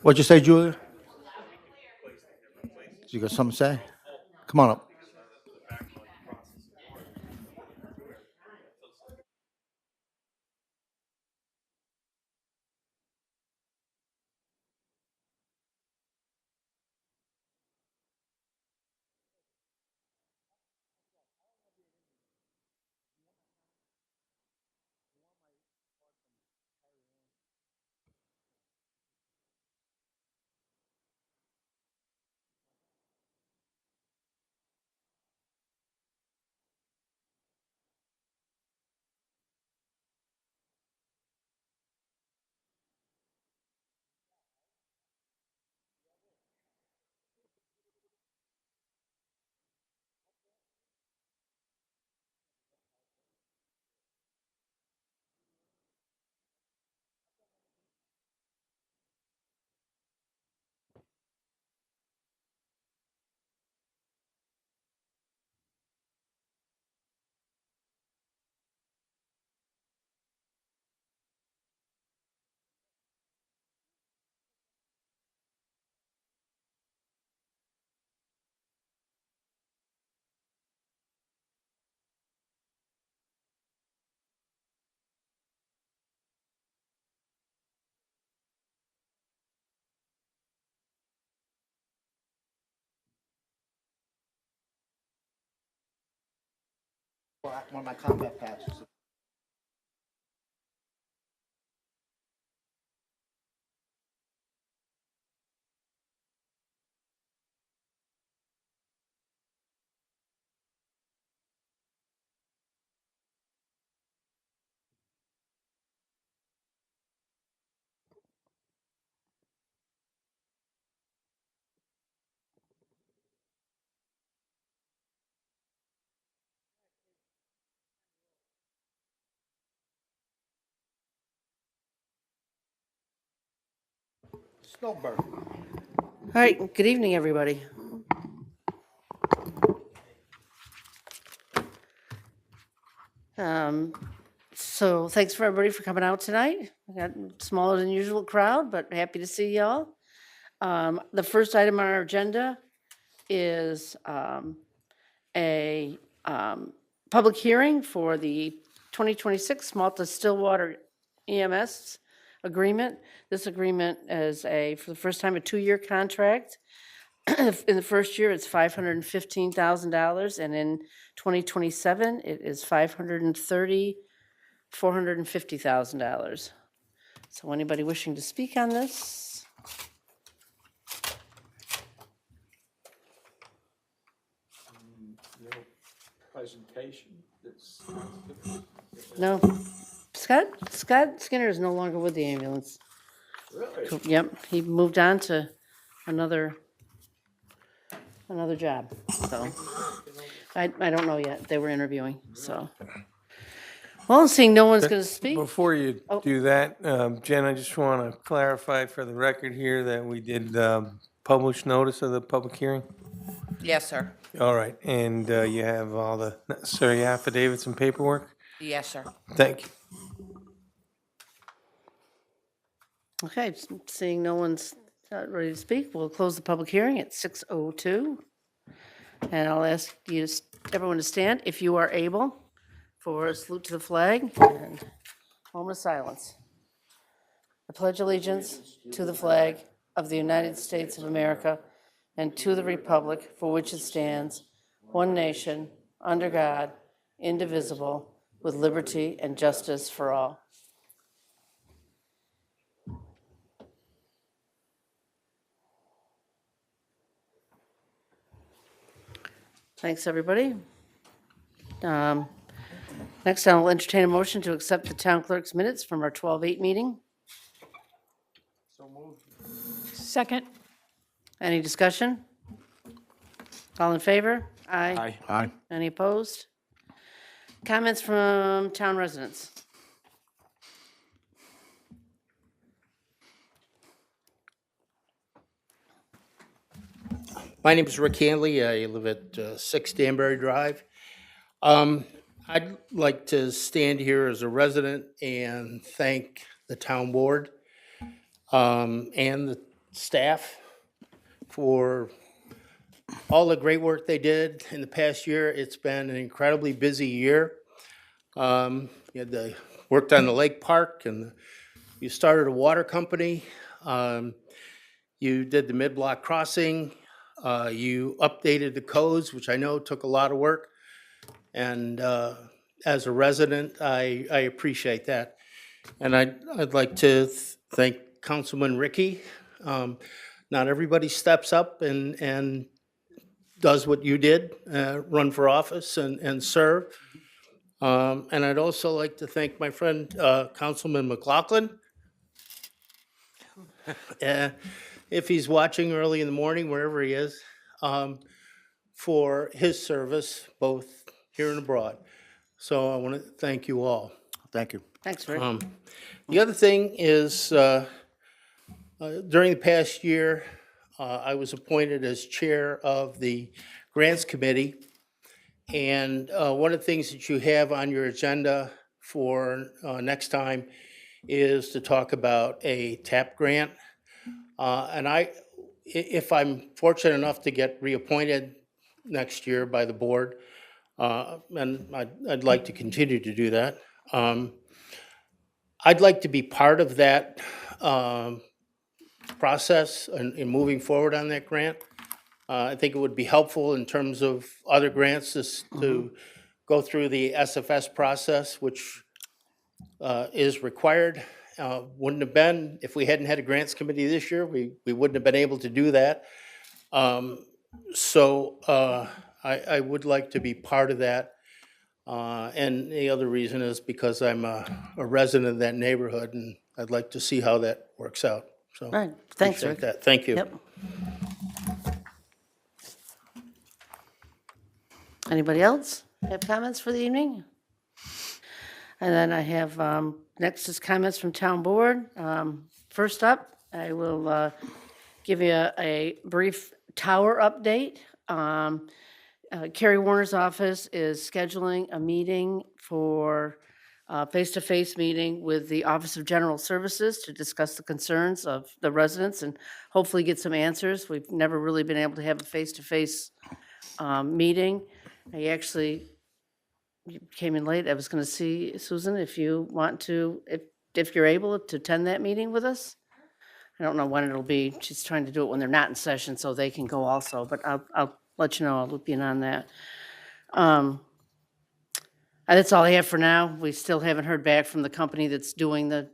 What'd you say, Julia? You got something to say? Come on up. One of my combat patches. Snowbird. All right, good evening, everybody. So thanks for everybody for coming out tonight. We got a smaller than usual crowd, but happy to see y'all. The first item on our agenda is a public hearing for the 2026 Malta Stillwater EMS agreement. This agreement is for the first time, a 2-year contract. In the first year, it's $515,000, and in 2027, it is $450,000. So anybody wishing to speak on this? Presentation that's No? Scott Skinner is no longer with the ambulance. really Yep, he moved on to another job, so. I don't know yet, they were interviewing, so. Well, seeing no one's gonna speak, Before you Oh. do that, Jen, I just want to clarify for the record here that we did publish notice of the public hearing. Yes, sir. All right, and you have all the necessary affidavits and paperwork? Yes, sir. Thank you. okay, seeing no one's ready to speak, we'll close the public hearing at 6:02. And I'll ask you, everyone to stand, if you are able, for a salute to the flag and moment of silence. I pledge allegiance to the flag of the United States of America and to the republic for which it stands, one nation, under God, indivisible, with liberty and justice for all. Thanks, everybody. Next, I'll entertain a motion to accept the town clerk's minutes from our 12/8 meeting. so moved. Second. Any discussion? All in favor? Aye. Aye. Any opposed? Comments from town residents? My name is Rick Hanley. I live at 6 Danbury Drive. I'd like to stand here as a resident and thank the town board and the staff for all the great work they did in the past year. It's been an incredibly busy year. You had worked on the lake park, and you started a water company. You did the mid-block crossing. You updated the codes, which I know took a lot of work. And as a resident, I appreciate that. And I'd like to thank Councilman Ricky. Not everybody steps up and does what you did, run for office and serve. And I'd also like to thank my friend, Councilman McLaughlin. If he's watching early in the morning, wherever he is, for his service, both here and abroad. So I want to thank you all. Thank you. Thanks, Rick. The other thing is, during the past year, I was appointed as chair of the Grants Committee. And one of the things that you have on your agenda for next time is to talk about a TAP grant. And if I'm fortunate enough to get reappointed next year by the board, and I'd like to continue to do that, I'd like to be part of that process and moving forward on that grant. I think it would be helpful in terms of other grants to go through the SFS process, which is required. Wouldn't have been, if we hadn't had a grants committee this year, we wouldn't have been able to do that. So I would like to be part of that. And the other reason is because I'm a resident of that neighborhood, and I'd like to see how that works out. So Right, thanks, appreciate Rick. that. Thank you. Yep. Anybody else have comments for the evening? And then I have, next is comments from town board. First up, I will give you a brief tower update. Carrie Warner's office is scheduling a meeting for face-to-face meeting with the Office of General Services to discuss the concerns of the residents and hopefully get some answers. We've never really been able to have a face-to-face meeting. I actually you came in late. I was going to see, Susan, if you want to, if you're able to attend that meeting with us. I don't know when it'll be. She's trying to do it when they're not in session so they can go also, but I'll let you know. I'll loop you in on that. That's all I have for now. We still haven't heard back from the company that's doing the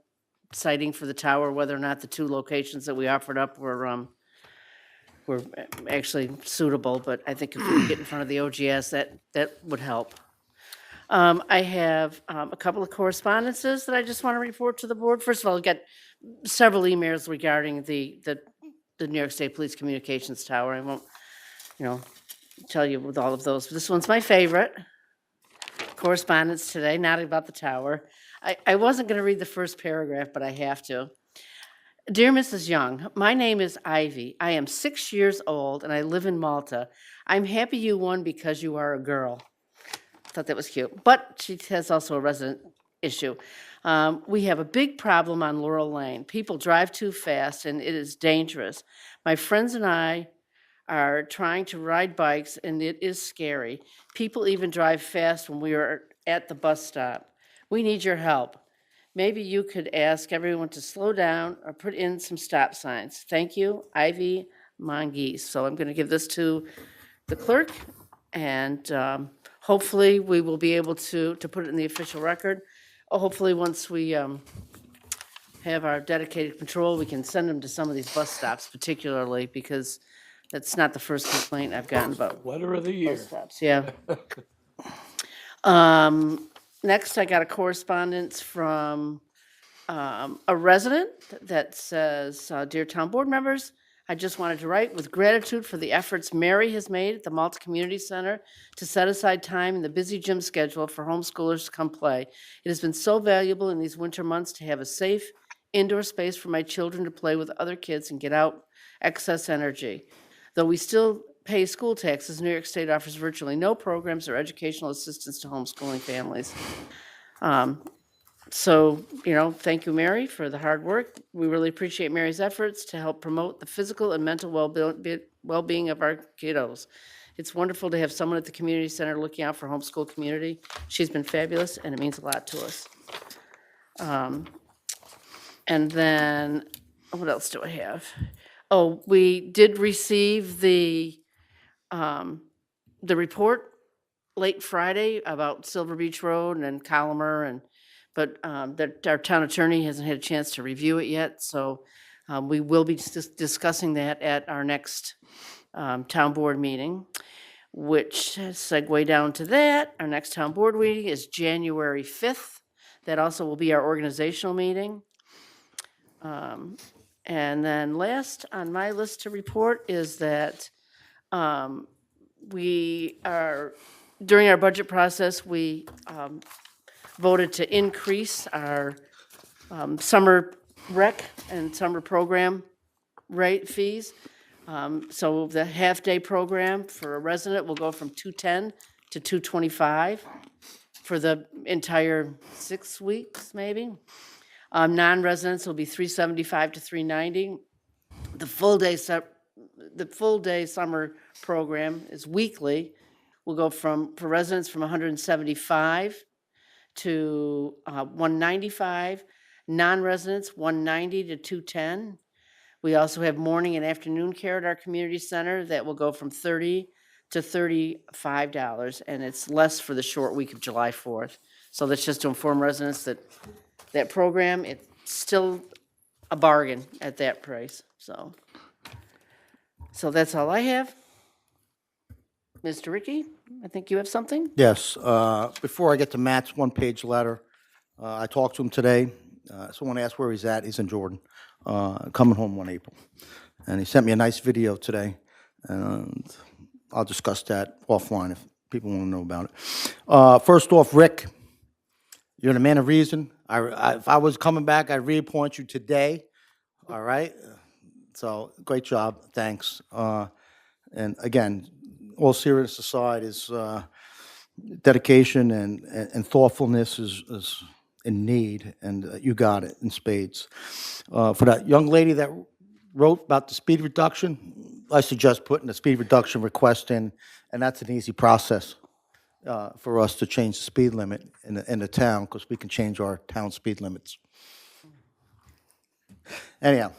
siting for the tower, whether or not the two locations that we offered up were actually suitable, but I think if we get in front of the OGS, that would help. I have a couple of correspondences that I just want to report to the board. First of all, I got several emails regarding the New York State Police Communications Tower. I won't, tell you with all of those, but this one's my favorite. Correspondence today, not about the tower. I wasn't going to read the first paragraph, but I have to. Dear Mrs. Young, my name is Ivy. I am 6 years old and I live in Malta. I'm happy you won because you are a girl. Thought that was cute. But she has also a resident issue. We have a big problem on Laurel Lane. People drive too fast and it is dangerous. My friends and I are trying to ride bikes and it is scary. People even drive fast when we are at the bus stop. We need your help. Maybe you could ask everyone to slow down or put in some stop signs. Thank you, Ivy Mongeese. So I'm going to give this to the clerk, and hopefully we will be able to put it in the official record. Hopefully once we have our dedicated patrol, we can send them to some of these bus stops particularly, because that's not the first complaint I've gotten about Letter of the year. bus stops, yeah. Next, I got a correspondence from a resident that says, Dear Town Board members, I just wanted to write with gratitude for the efforts Mary has made at the Malta Community Center to set aside time in the busy gym schedule for homeschoolers to come play. It has been so valuable in these winter months to have a safe indoor space for my children to play with other kids and get out excess energy. Though we still pay school taxes, New York State offers virtually no programs or educational assistance to homeschooling families. So, thank you, Mary, for the hard work. We really appreciate Mary's efforts to help promote the physical and mental well-being of our kiddos. It's wonderful to have someone at the community center looking out for homeschool community. She's been fabulous, and it means a lot to us. And then, what else do I have? Oh, we did receive the report late Friday about Silver Beach Road and Colomer, but our town attorney hasn't had a chance to review it yet, so we will be discussing that at our next town board meeting, which segue down to that. Our next town board meeting is January 5th. That also will be our organizational meeting. And then last on my list to report is that during our budget process, we voted to increase our summer rec and summer program rate fees. So the half-day program for a resident will go from $210 to $225 for the entire 6 weeks, maybe. Non-residents will be $375 to $390. The full day summer program is weekly. Will go for residents from $175 to $195. Non-residents, $190 to $210. We also have morning and afternoon care at our community center that will go from $30 to $35, and it's less for the short week of July 4th. So that's just to inform residents that that program, it's still a bargain at that price, so that's all I have. Mr. Ricky, I think you have something? Yes, before I get to Matt's one-page letter, I talked to him today. Someone asked where he's at. He's in Jordan, coming home 1 April. And he sent me a nice video today, and I'll discuss that offline if people want to know about it. First off, Rick, you're the man of reason. If I was coming back, I'd reappoint you today, all right? So, great job, thanks. And again, all seriousness aside, is dedication and thoughtfulness is in need, and you got it in spades. For that young lady that wrote about the speed reduction, I suggest putting the speed reduction request in, and that's an easy process for us to change the speed limit in the town, because we can change our town speed limits. Anyhow,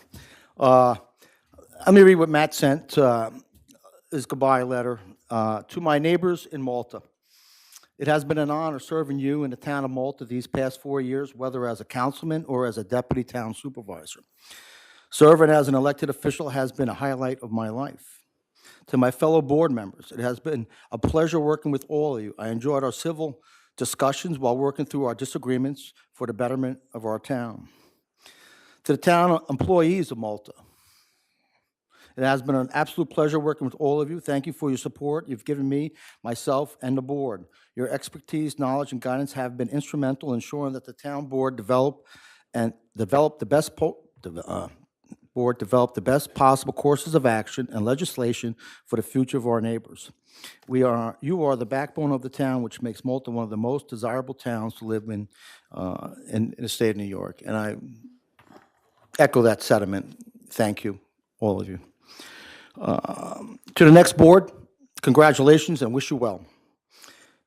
let me read what Matt sent, his goodbye letter. To my neighbors in Malta, it has been an honor serving you in the town of Malta these past 4 years, whether as a councilman or as a deputy town supervisor. Serving as an elected official has been a highlight of my life. To my fellow board members, it has been a pleasure working with all of you. I enjoyed our civil discussions while working through our disagreements for the betterment of our town. To the town employees of Malta, it has been an absolute pleasure working with all of you. Thank you for your support you've given me, myself, and the board. Your expertise, knowledge, and guidance have been instrumental in ensuring that the town board develop the best possible courses of action and legislation for the future of our neighbors. You are the backbone of the town, which makes Malta one of the most desirable towns to live in the state of New York. And I echo that sentiment. Thank you, all of you. To the next board, congratulations and wish you well.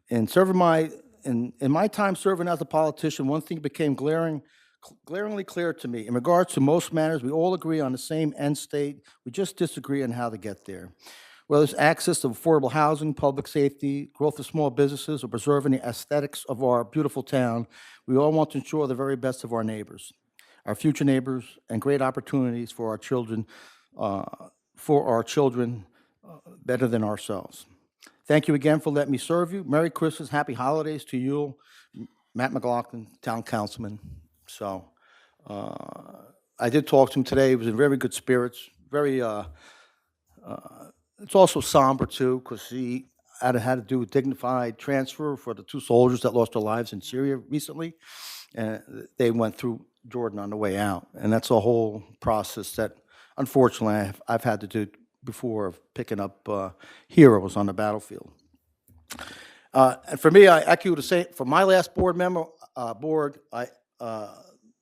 In my time serving as a politician, one thing became glaringly clear to me. In regards to most matters, we all agree on the same end state. We just disagree on how to get there. Whether it's access to affordable housing, public safety, growth of small businesses, or preserving the aesthetics of our beautiful town, we all want to ensure the very best of our neighbors, our future neighbors, and great opportunities for our children, better than ourselves. Thank you again for letting me serve you. Merry Christmas, happy holidays to you, Matt McLaughlin, town councilman. So I did talk to him today. He was in very good spirits. It's also somber too, because he had to do a dignified transfer for the 2 soldiers that lost their lives in Syria recently, and they went through Jordan on the way out. And that's a whole process that, unfortunately, I've had to before of picking up heroes on the battlefield. And for me, I echo the same, for my last board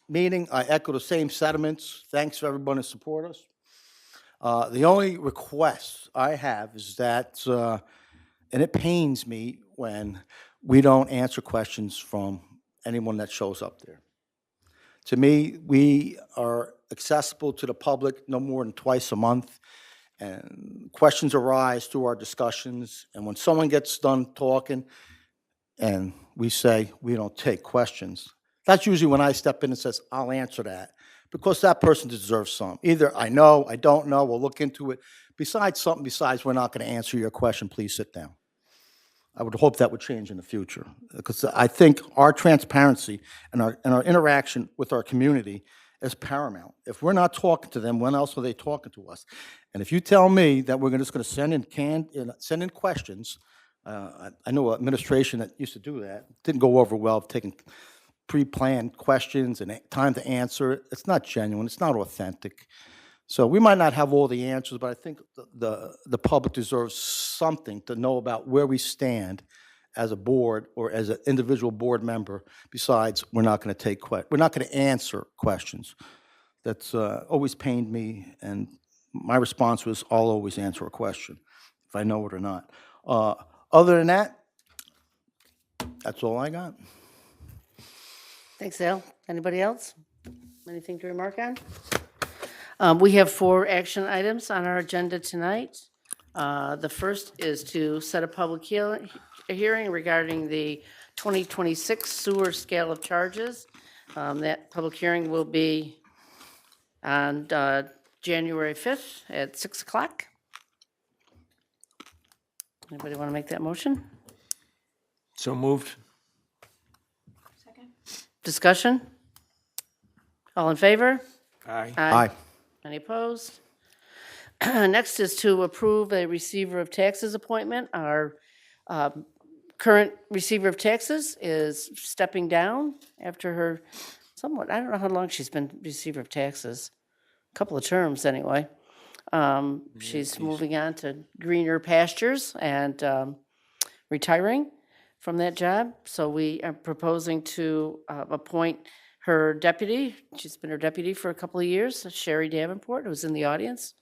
meeting, I echo the same sentiments. Thanks for everyone to support us. The only request I have is that, and it pains me when we don't answer questions from anyone that shows up there. To me, we are accessible to the public no more than twice a month, and questions arise through our discussions, and when someone gets done talking and we say we don't take questions, that's usually when I step in and says, I'll answer that, because that person deserves some. Either I know, I don't know, we'll look into it. Besides, we're not going to answer your question, please sit down. I would hope that would change in the future, because I think our transparency and our interaction with our community is paramount. If we're not talking to them, when else are they talking to us? And if you tell me that we're just going to send in questions, I know administration that used to do that, didn't go over well, taking pre-planned questions and time to answer. It's not genuine, it's not authentic. So we might not have all the answers, but I think the public deserves something to know about where we stand as a board or as an individual board member. Besides, we're not going to answer questions. That's always pained me, and my response was, I'll always answer a question, if I know it or not. Other than that, that's all I got. Thanks, Al. Anybody else? Anything to remark on? We have 4 action items on our agenda tonight. The first is to set a public hearing regarding the 2026 sewer scale of charges. That public hearing will be on January 5th at 6 o'clock. Anybody want to make that motion? So moved. Discussion? All in favor? Aye. Aye. Any opposed? Next is to approve a receiver of taxes appointment. Our current receiver of taxes is stepping down after her somewhat, I don't know how long she's been receiver of taxes, a couple of terms anyway. She's moving on to greener pastures and retiring from that job. So we are proposing to appoint her deputy. She's been her deputy for a couple of years, Sherry Davenport, who's in the audience.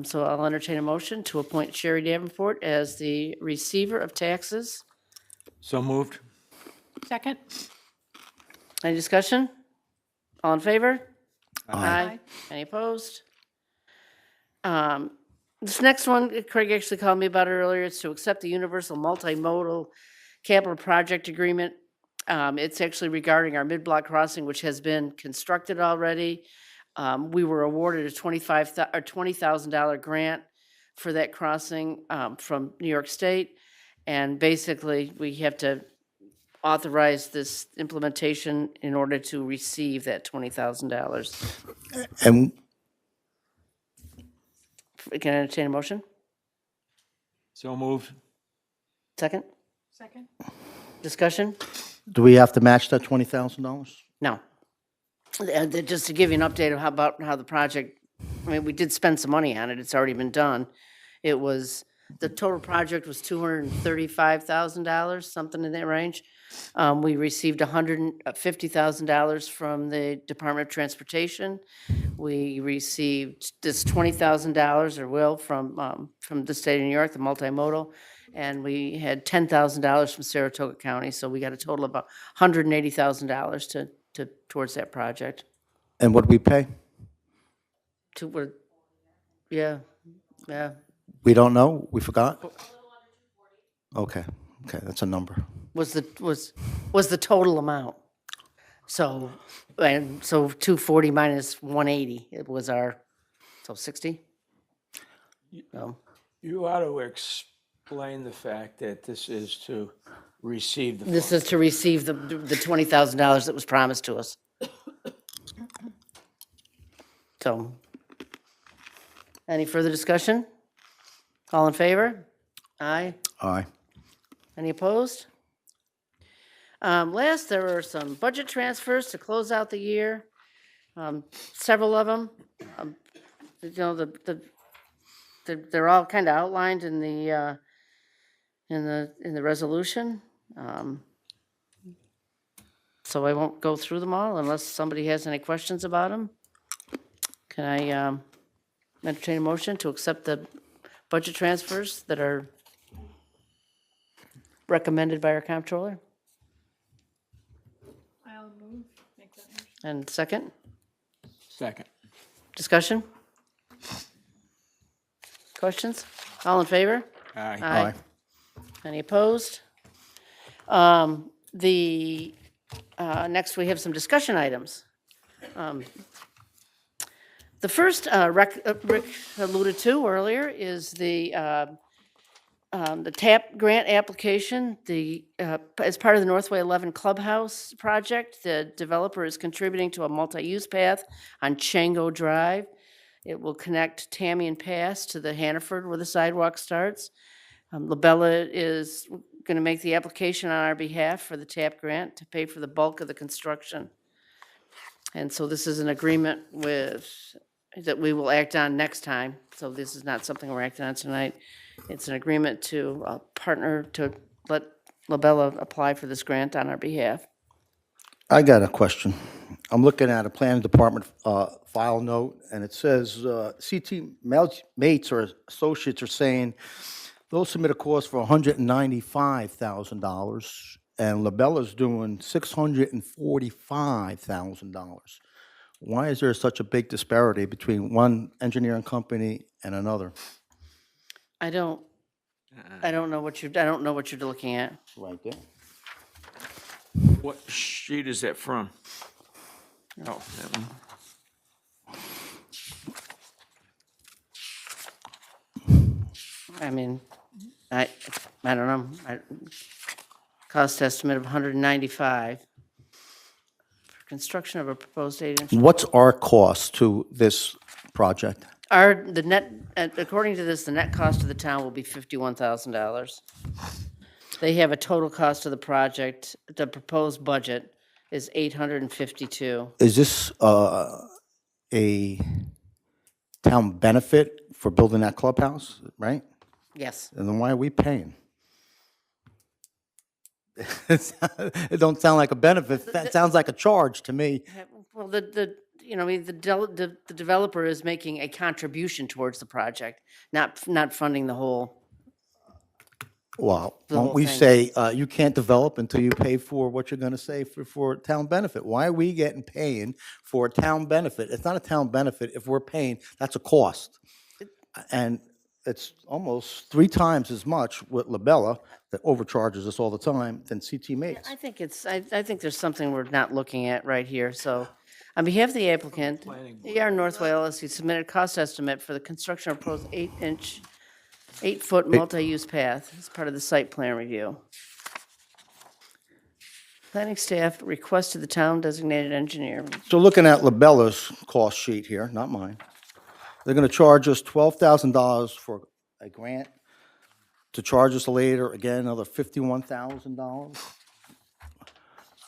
So I'll entertain a motion to appoint Sherry Davenport as the receiver of taxes. So moved. Second? Any discussion? All in favor? Aye. Any opposed? This next one, Craig actually called me about it earlier. It's to accept the Universal Multimodal Capital Project Agreement. It's actually regarding our mid-block crossing, which has been constructed already. We were awarded a $20,000 grant for that crossing from New York State. And basically, we have to authorize this implementation in order to receive that $20,000. And Can I entertain a motion? So moved. Second? Second? Discussion? do we have to match that $20,000? No. Just to give you an update of how the project, I mean, we did spend some money on it. It's already been done. It was, the total project was $235,000, something in that range. We received $150,000 from the Department of Transportation. We received this $20,000, or will, from the state of New York, the multimodal. And we had $10,000 from Saratoga County, so we got a total of about $180,000 towards that project. And what did we pay? Yeah. We don't know? We forgot? Okay, that's a number. Was the total amount. So 240 minus 180, it was our, so 60? No. You ought to explain the fact that this is to receive the This funds. is to receive the $20,000 that was promised to us. So, any further discussion? All in favor? Aye. Aye. Any opposed? Last, there were some budget transfers to close out the year. Several of them. You know, they're all kind of outlined in the resolution. So I won't go through them all unless somebody has any questions about them. Can I entertain a motion to accept the budget transfers that are recommended by our comptroller? I'll move, make that motion. And second, Second. discussion? Questions? All in favor? Aye. Aye. Any opposed? Next, we have some discussion items. The first, Rick alluded to earlier, is the TAP grant application. As part of the Northway 11 Clubhouse project, the developer is contributing to a multi-use path on Chango Drive. It will connect Tamian Pass to the Hannaford where the sidewalk starts. Labella is going to make the application on our behalf for the TAP grant to pay for the bulk of the construction. And so this is an agreement that we will act on next time. So this is not something we're acting on tonight. It's an agreement to partner to let Labella apply for this grant on our behalf. I got a question. I'm looking at a planning department file note, and it says CT Mates or associates are saying they'll submit a cost for $195,000, and Labella's doing $645,000. Why is there such a big disparity between one engineering company and another? I don't know what you're looking at. Right there. What sheet is that from? Oh, that one. I mean, I don't know. Cost estimate of 195 for construction of a proposed 8-inch. What's our cost to this project? The net, according to this, the net cost to the town will be $51,000. They have a total cost of the project, the proposed budget is $852. Is this a town benefit for building that clubhouse, right? Yes. And then why are we paying? It don't sound like a benefit. That sounds like a charge to me. Well, the developer is making a contribution towards the project, not funding the whole. Well, The won't whole we thing. say, you can't develop until you pay for what you're gonna say for town benefit? Why are we paying for a town benefit? It's not a town benefit if we're paying, that's a cost. And it's almost 3 times as much with Labella, that overcharges us all the time, than CT Mates. I think there's something we're not looking at right here, so. On behalf of the applicant, ER Northway LLC submitted a cost estimate for the construction of proposed 8-foot multi-use path as part of the site plan review. Planning staff requested the town designated engineer. So looking at Labella's cost sheet here, not mine, they're gonna charge us $12,000 for a grant, to charge us later, again, another $51,000.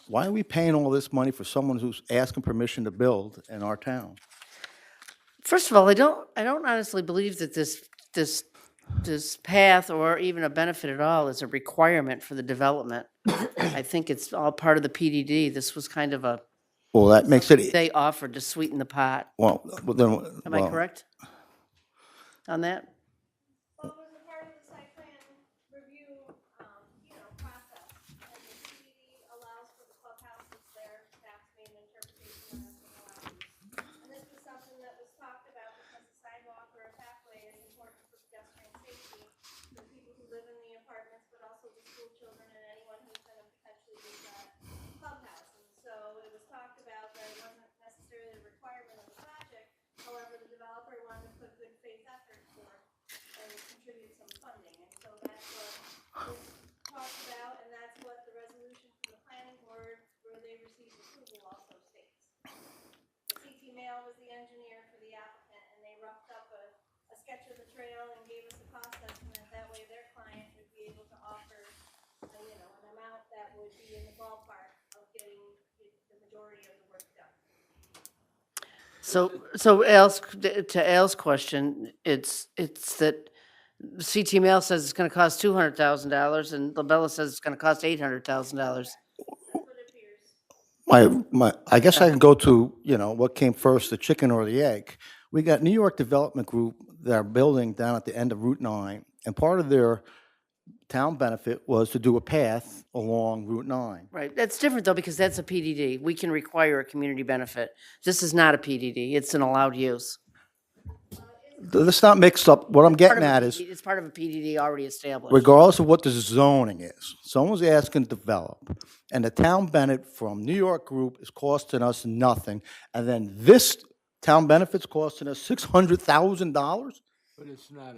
Why are we paying all this money for someone who's asking permission to build in our town? First of all, I don't honestly believe that this path or even a benefit at all is a requirement for the development. I think it's all part of the PDD. This was kind of Well, that makes it, they offered to sweeten the pot. well, then. Am I well, correct on that? Well, it was a part of the site plan review, process. And the CDD allows for the clubhouse, it's their staff's main interpretation of the allowance. And this was something that was talked about because the sidewalk or a pathway is important for pedestrian safety for people who live in the apartments, but also the school children and anyone who's gonna potentially use that clubhouse. And so it was talked about that it wasn't necessarily a requirement of the project, however, the developer wanted to put good faith effort forth and contribute some funding, and so that's what this talks about, and that's what the resolution from the planning board, where they received approval, also states. The CT Mail was the engineer for the applicant, and they roughed up a sketch of the trail and gave us a cost estimate, that way their client would be able to offer, an amount that would be in the ballpark of getting the majority of the work done. So Al's, to Al's question, it's that CT Mail says it's gonna cost $200,000 and Labella says it's gonna cost $800,000. I guess I can go to, what came first, the chicken or the egg. We got New York Development Group, that are building down at the end of Route 9, and part of their town benefit was to do a path along Route 9. Right, that's different though, because that's a PDD. We can require a community benefit. This is not a PDD, it's an allowed use. Let's not mix up, what I'm Part getting of a at is, PDD It's part of a PDD already established. regardless of what the zoning is, someone's asking to develop, and the town benefit from New York Group is costing us nothing, and then this town benefit's costing us $600,000? But it's not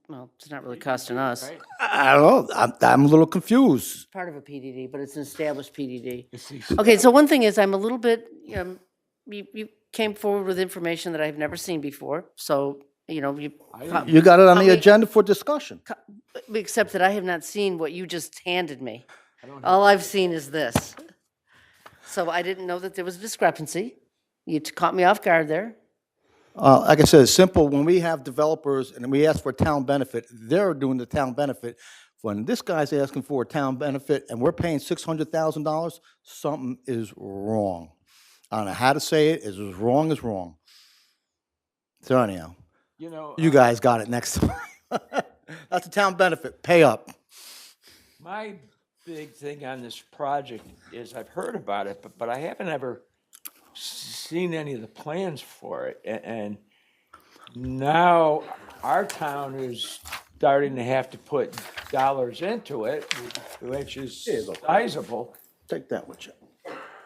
Well, it's not really costing us. right? I don't know, I'm a little confused. It's part of a PDD, but it's an established PDD. It's the- Okay, so one thing is, I'm a little bit, you came forward with information that I've never seen before, so, you, didn't- You got it on the How many- agenda for discussion. except that I have not seen what you just handed me. All I've seen is this. So I didn't know that there was a discrepancy. You caught me off guard there. Like I said, it's simple, when we have developers and we ask for a town benefit, they're doing the town benefit. When this guy's asking for a town benefit and we're paying $600,000, something is wrong. I don't know how to say it, it's as wrong as wrong. So anyhow, you guys got it next time. That's a town benefit, pay up. My big thing on this project is I've heard about it, but I haven't ever seen any of the plans for it. And now our town is starting to have to put dollars into it, which is sizable. Take that with you.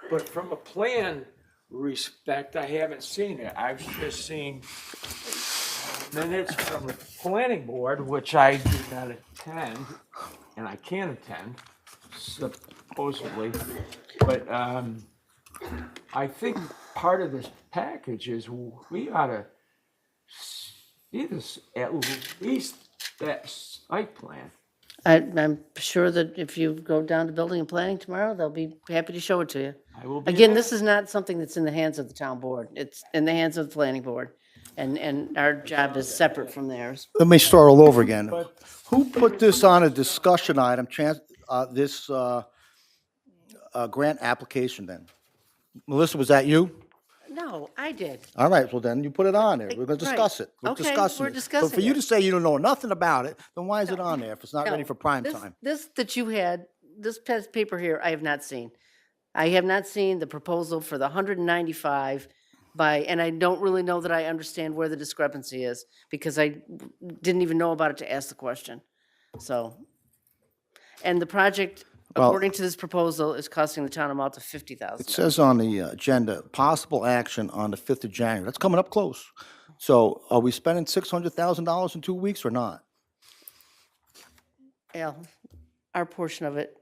But from a plan respect, I haven't seen it. I've just seen minutes from the planning board, which I do not attend, and I can't attend, supposedly. But I think part of this package is we ought to see this, at least that site plan. I'm sure that if you go down to building and planning tomorrow, they'll be happy to show it to you. I will be Again, there. this is not something that's in the hands of the town board. It's in the hands of the planning board. And our job is separate from theirs. Let me start all over again. Who put this on a discussion item, this grant application then? Melissa, was that you? No, I did. All right, well then you put it on there. We're gonna Right. discuss it. We're Okay, discussing we're it. But discussing for you it. to say you don't know nothing about it, then why is it on there if it's not ready No, for prime this- time? This that you had, this paper here, I have not seen. I have not seen the proposal for the 195 and I don't really know that I understand where the discrepancy is because I didn't even know about it to ask the question. So, and the project, Well- according to this proposal, is costing the town amount of It $50,000. says on the agenda, possible action on the 5th of January. That's coming up close. So are we spending $600,000 in 2 weeks or not? Al, our portion of it,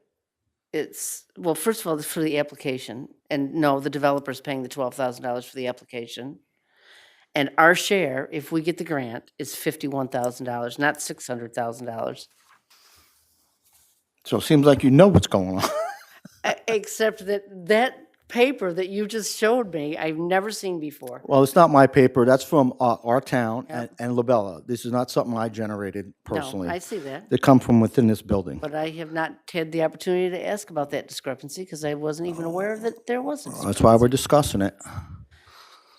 well, first of all, it's for the application. And no, the developer's paying the $12,000 for the application. And our share, if we get the grant, is $51,000, not $600,000. So it seems like you know what's going on. Except that paper that you just showed me, I've never seen before. Well, it's not my paper. That's from our town and Labella. This is not something I generated No, personally. I see that. They come from within this building. But I have not had the opportunity to ask about that discrepancy because I wasn't even aware that there was a discrepancy. That's why we're discussing it.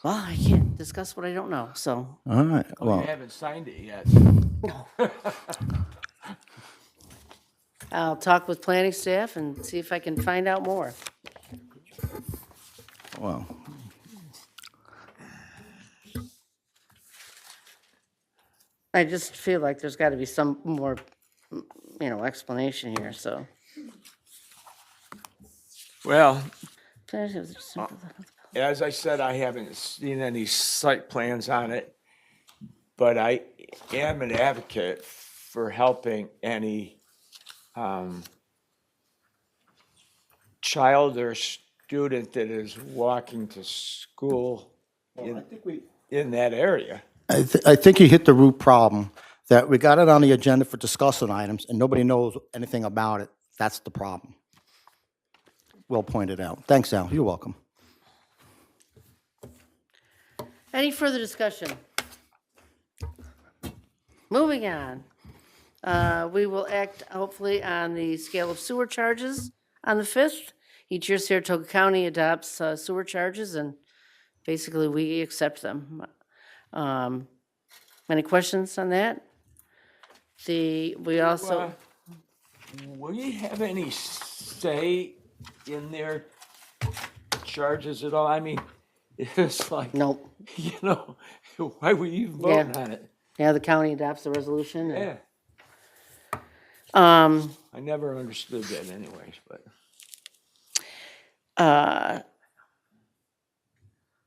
Well, I can't discuss what I don't know, so. All right, You well, haven't signed it yet. I'll talk with planning staff and see if I can find out more. well. I just feel like there's got to be some more, explanation here, so. Well, as I said, I haven't seen any site plans on it, but I am an advocate for helping any child or student that is walking to school in that area. I think you hit the root problem, that we got it on the agenda for discussion items, and nobody knows anything about it. That's the problem. Well pointed out. Thanks, Al. You're welcome. Any further discussion? Moving on. We will act hopefully on the scale of sewer charges on the 5th. Each year Saratoga County adopts sewer charges and basically we accept them. Any questions on that? We also, Will you have any say in their charges at all? I mean, it's like, nope. you know, why were you voting on it? Yeah, the county adopts the resolution. Yeah, Um, I never understood that anyways, but.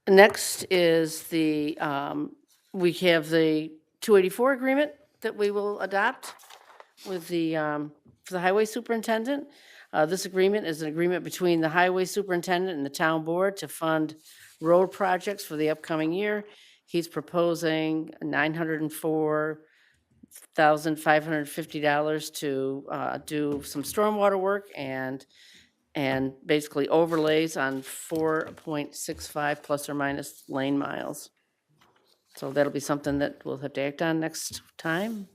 Next is we have the 284 agreement that we will adopt with for the highway superintendent. This agreement is an agreement between the highway superintendent and the town board to fund road projects for the upcoming year. He's proposing $904,550 to do some stormwater work and basically overlays on 4.65 plus or minus lane miles. So that'll be something that we'll have to act on next time.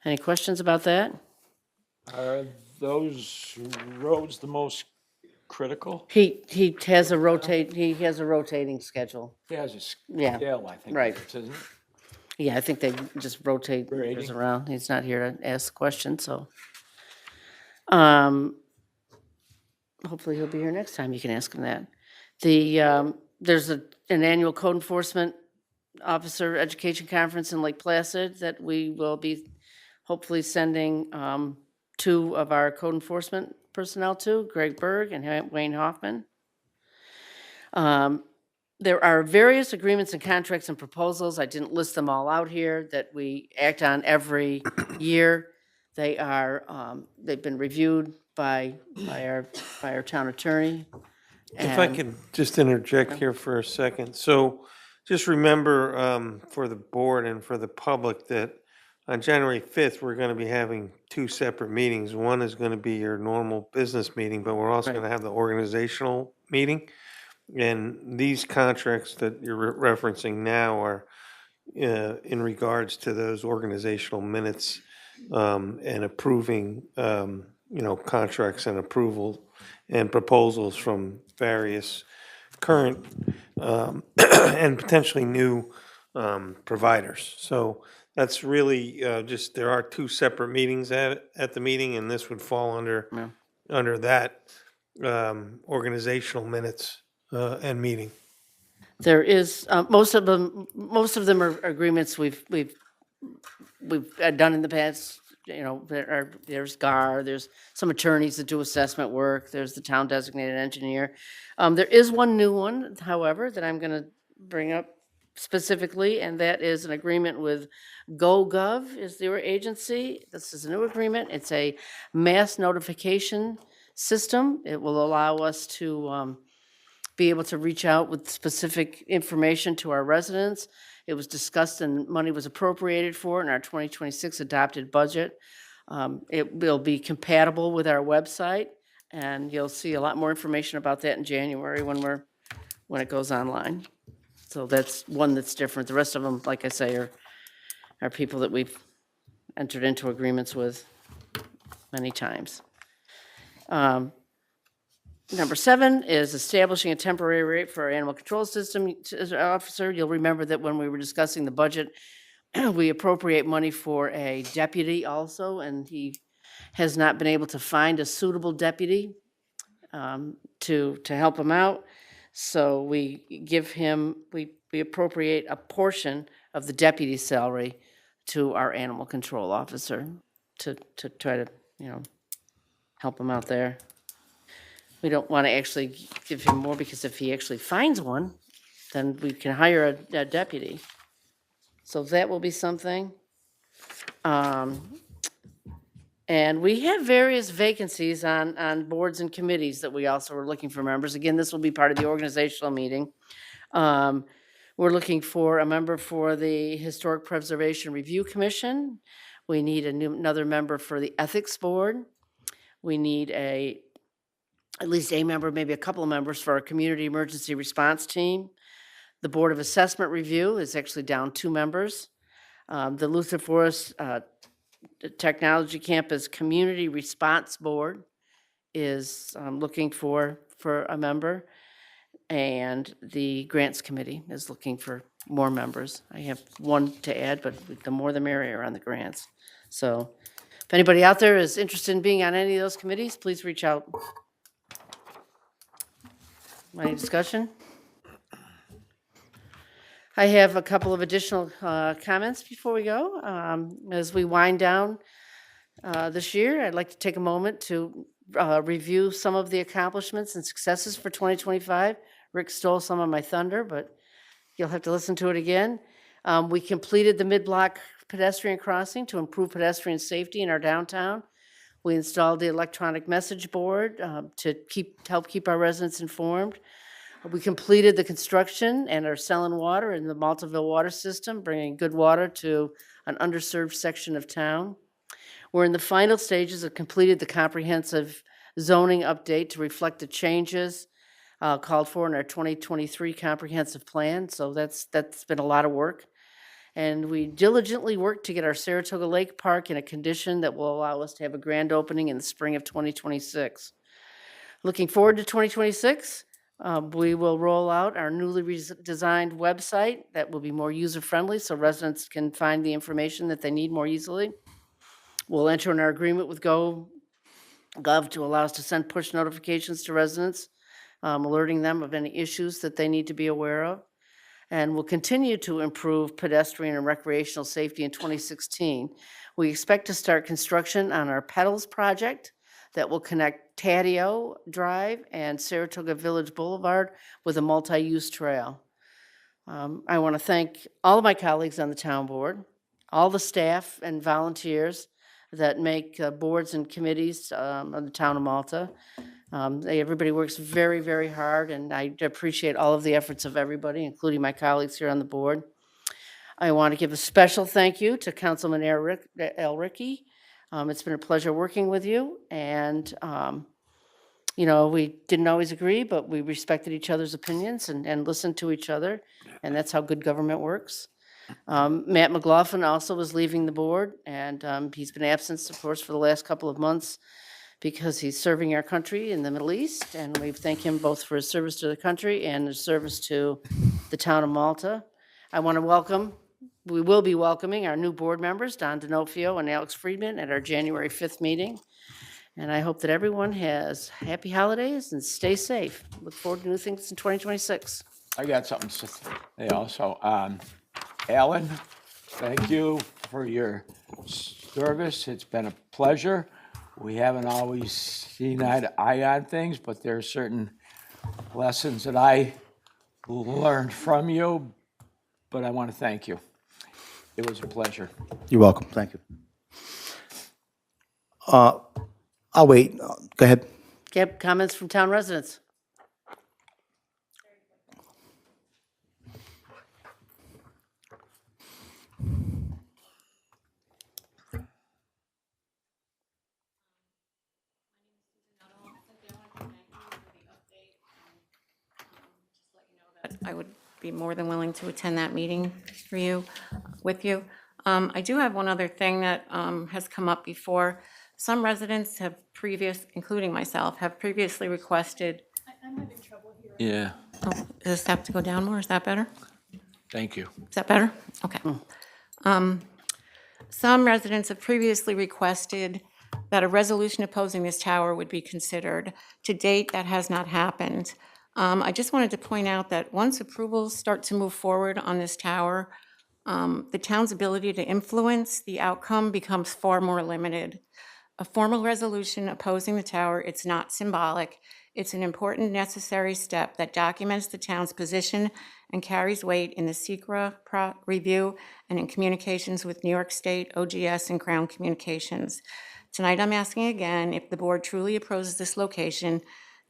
Any questions about that? Are those roads the most critical? He has a rotating schedule. He has a Yeah, scale, I think. right. it is, isn't it? Yeah, I think they just rotate yours Rotating. around. He's not here to ask questions, so. Hopefully he'll be here next time. You can ask him that. There's an annual code enforcement officer education conference in Lake Placid that we will be hopefully sending 2 of our code enforcement personnel to, Greg Berg and Wayne Hoffman. There are various agreements and contracts and proposals, I didn't list them all out here, that we act on every year. They've been reviewed by our town attorney. If I and- could just interject here for a second. So just remember for the board and for the public that on January 5th, we're going to be having 2 separate meetings. One is going to be your normal business meeting, but we're also Right. going to have the organizational meeting. And these contracts that you're referencing now are in regards to those organizational minutes and approving, contracts and approval and proposals from various current and potentially new providers. So that's really just, there are 2 separate meetings at the meeting, and this would fall under that organizational minutes and meeting. There is, most of them are agreements we've done in the past. There's GAR, there's some attorneys that do assessment work, there's the town designated engineer. There is one new one, however, that I'm gonna bring up specifically, and that is an agreement with GoGov is their agency. This is a new agreement. It's a mass notification system. It will allow us to be able to reach out with specific information to our residents. It was discussed and money was appropriated for it in our 2026 adopted budget. It will be compatible with our website, and you'll see a lot more information about that in January when it goes online. So that's one that's different. The rest of them, like I say, are people that we've entered into agreements with many times. Number 7 is establishing a temporary rate for our animal control system officer. You'll remember that when we were discussing the budget, we appropriate money for a deputy also, and he has not been able to find a suitable deputy to help him out. So we appropriate a portion of the deputy salary to our animal control officer to try to, help him out there. We don't want to actually give him more, because if he actually finds one, then we can hire a deputy. So that will be something. And we have various vacancies on boards and committees that we also are looking for members. Again, this will be part of the organizational meeting. We're looking for a member for the Historic Preservation Review Commission. We need another member for the Ethics Board. We need at least a member, maybe a couple of members for our Community Emergency Response Team. The Board of Assessment Review is actually down 2 members. The Luther Forest Technology Campus Community Response Board is looking for a member. And the Grants Committee is looking for more members. I have one to add, but the more the merrier on the grants. So if anybody out there is interested in being on any of those committees, please reach out. Any discussion? I have a couple of additional comments before we go. As we wind down this year, I'd like to take a moment to review some of the accomplishments and successes for 2025. Rick stole some of my thunder, but you'll have to listen to it again. We completed the mid-block pedestrian crossing to improve pedestrian safety in our downtown. We installed the electronic message board to help keep our residents informed. We completed the construction and are selling water in the Maltaville water system, bringing good water to an underserved section of town. We're in the final stages of completed the comprehensive zoning update to reflect the changes called for in our 2023 comprehensive plan. So that's been a lot of work. And we diligently worked to get our Saratoga Lake Park in a condition that will allow us to have a grand opening in the spring of 2026. Looking forward to 2026, we will roll out our newly designed website that will be more user-friendly so residents can find the information that they need more easily. We'll enter in our agreement with Gov to allow us to send push notifications to residents, alerting them of any issues that they need to be aware of. And we'll continue to improve pedestrian and recreational safety in 2016. We expect to start construction on our Petals project that will connect Taddeo Drive and Saratoga Village Boulevard with a multi-use trail. I want to thank all of my colleagues on the town board, all the staff and volunteers that make boards and committees of the town of Malta. Everybody works very, very hard, and I appreciate all of the efforts of everybody, including my colleagues here on the board. I want to give a special thank you to Councilman Elricky. It's been a pleasure working with you, and you know, we didn't always agree, but we respected each other's opinions and listened to each other, and that's how good government works. Matt McLaughlin also was leaving the board, and he's been absent, of course, for the last couple of months because he's serving our country in the Middle East, and we thank him both for his service to the country and his service to the town of Malta. I want to we will be welcoming our new board members, Don D'Onofrio and Alex Friedman, at our January 5th meeting. And I hope that everyone has happy holidays and stay safe. Look forward to new things in 2026. I got something to say also. Alan, thank you for your service. It's been a pleasure. We haven't always seen eye to eye on things, but there are certain lessons that I learned from you, but I want to thank you. It was a pleasure. You're welcome. Thank you. I'll wait. Go ahead. Get comments from town residents. I would be more than willing to attend that meeting with you. I do have one other thing that has come up before. Some residents have including myself, have previously requested. I'm having trouble here. Yeah, Oh, does this have to go down more? Is that better? thank you. Is that better? Okay. Some residents have previously requested that a resolution opposing this tower would be considered. To date, that has not happened. I just wanted to point out that once approvals start to move forward on this tower, the town's ability to influence the outcome becomes far more limited. A formal resolution opposing the tower, it's not symbolic. It's an important necessary step that documents the town's position and carries weight in the SECRA review and in communications with New York State, OGS, and Crown Communications. Tonight, I'm asking again if the board truly opposes this location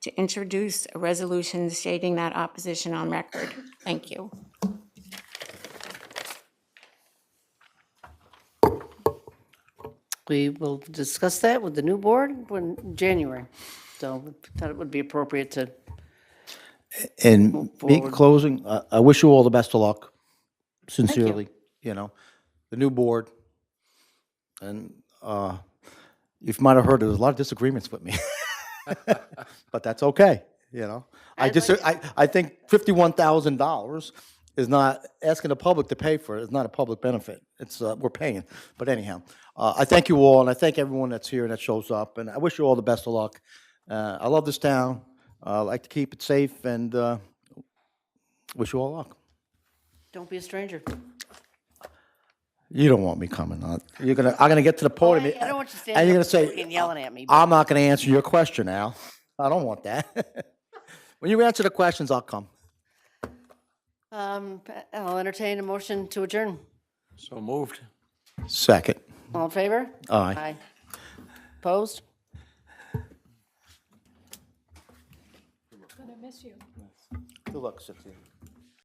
to introduce a resolution stating that opposition on record. Thank you. We will discuss that with the new board in January. So I thought it would be appropriate to And me forward. closing, I wish you all the best of luck, sincerely, you know, the new board. And you might have heard there was a lot of disagreements with me. But that's okay, you know. I think $51,000 is not, asking the public to pay for it is not a public benefit. It's, we're paying. But anyhow, I thank you all, and I thank everyone that's here and that shows up, and I wish you all the best of luck. I love this town. I like to keep it safe, and wish you all luck. Don't be a stranger. You don't want me coming on. I'm gonna get to the podium. I don't want you and standing you're up gonna say, and yelling at me. but- I'm not gonna answer your question, Al. I don't want that. When you answer the questions, I'll come. I'll entertain a motion to adjourn. So moved. Second. All in favor? Aye. Opposed? Good luck, Cynthia.